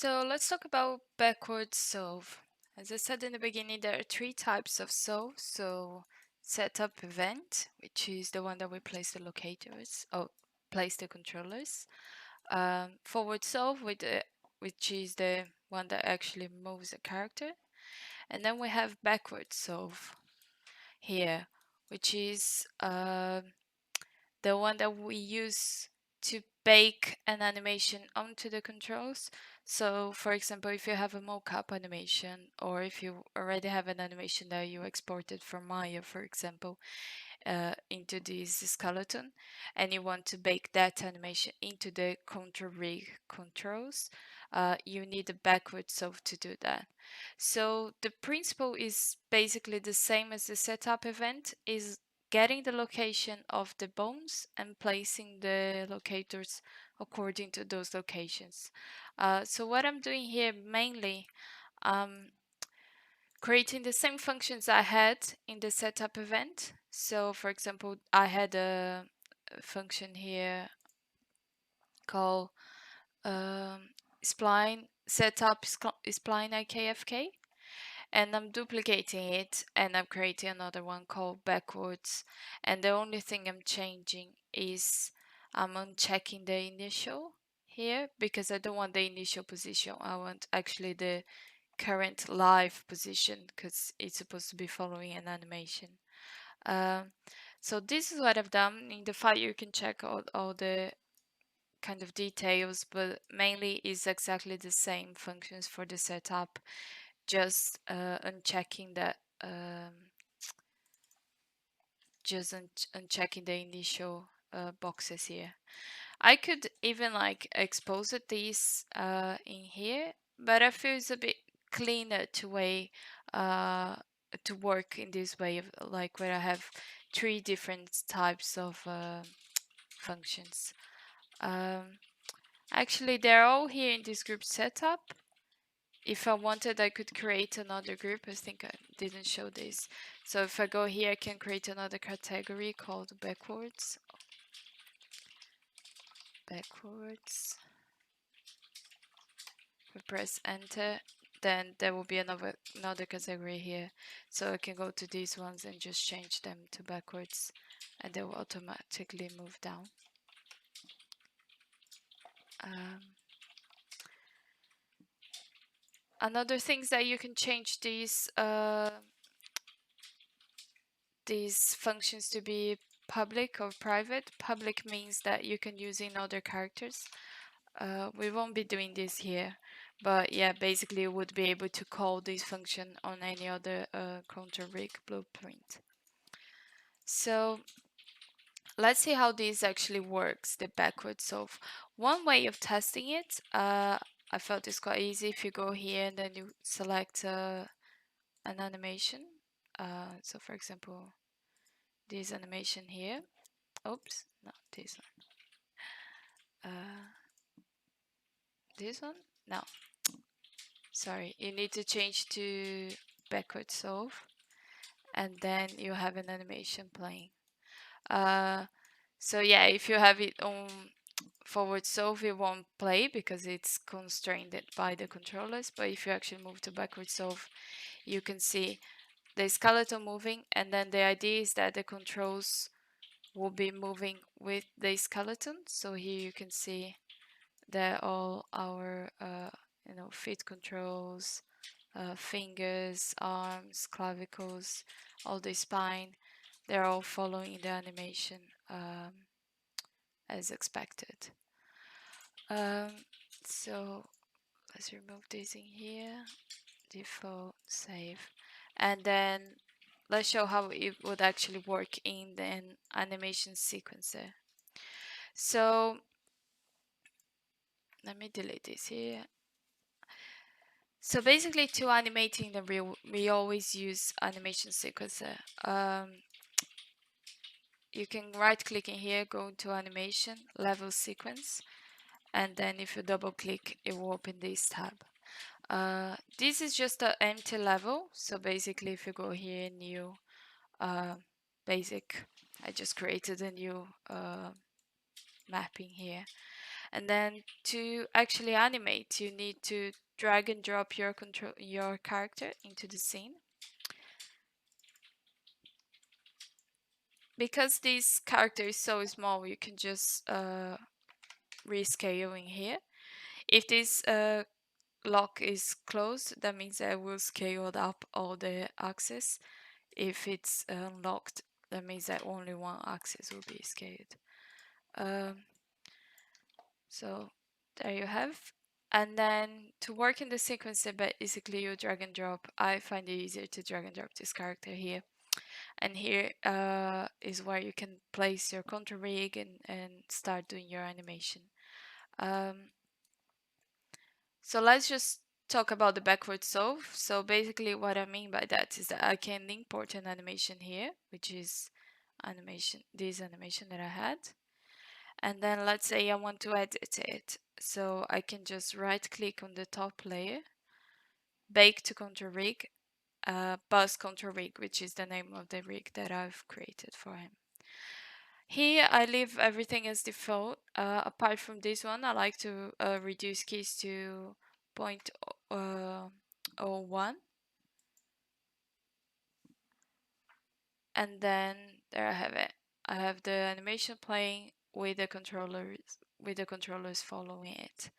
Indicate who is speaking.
Speaker 1: So let's talk about backward solve. As I said in the beginning, there are three types of solve. So setup event, which is the one that we place the locators, place the controllers. Forward solve, which is the one that actually moves the character. And then we have backward solve here, which is the one that we use to bake an animation onto the controls. So for example, if you have a mocap animation, or if you already have an animation that you exported from Maya, for example, into this skeleton, and you want to bake that animation into the control rig controls, you need a backward solve to do that. So the principle is basically the same as the setup event, is getting the location of the bones and placing the locators according to those locations. So what I'm doing here mainly, creating the same functions I had in the setup event. So for example, I had a function here called spline setup spline IKFK, and I'm duplicating it and I'm creating another one called backwards, and the only thing I'm changing is I'm unchecking the initial here because I don't want the initial position. I want actually the current live position because it's supposed to be following an animation. Um, so this is what I've done. In the file you can check all the kind of details, but mainly is exactly the same functions for the setup, just unchecking that unchecking the initial boxes here. I could even like expose these in here, but I feel it's a bit cleaner uh, to work in this way, of like where I have three different types of functions. Um, Actually, they're all here in this group setup. If I wanted, I could create another group. I think I didn't show this. So if I go here, I can create another category called backwards. Backwards. If I press enter, then there will be another category here. So I can go to these ones and just change them to backwards, and they will automatically move down. Um, Another thing is that you can change these functions to be public or private. Public means that you can use in other characters. We won't be doing this here, but yeah, basically you would be able to call this function on any other control rig blueprint. So let's see how this actually works, the backward solve. One way of testing it, I felt it's quite easy. If you go here and then you select an animation. So for example, this animation here. Oops, no, this one. This one? No, sorry. You need to change to backward solve, and then you have an animation playing. So yeah, if you have it on forward solve, it won't play because it's constrained by the controllers. But if you actually move to backward solve, you can see the skeleton moving, and then the idea is that the controls will be moving with the skeleton. So here you can see that all our feet controls, fingers, arms, clavicles, all the spine, they're all following the animation as expected. So let's remove this in here, default, save, and then let's show how it would actually work in the animation sequencer. So let me delete this here. So basically, to animating the reel, we always use animation sequencer. You can right click in here, go to animation, level sequence, and then if you double click, it will open this tab. This is just an empty level. So basically, if you go here, new, basic, I just created a new mapping here. And then to actually animate, you need to drag and drop your character into the scene. Because this character is so small, you can just rescale in here. If this lock is closed, that means I will scale up all the axes. If it's unlocked, that means that only one axis will be scaled. Um, so there you have. And then to work in the sequence, basically you drag and drop. I find it easier to drag and drop this character here. And here is where you can place your control rig and start doing your animation. So let's just talk about the backward solve. So basically what I mean by that is that I can import an animation here, which is this animation that I had. And then let's say I want to edit it. So I can just right click on the top layer, bake to control rig, bus control rig, which is the name of the rig that I've created for him. Here I leave everything as default. Apart from this one, I like to reduce keys to 0.01. And then there I have it. I have the animation playing with the controllers following it.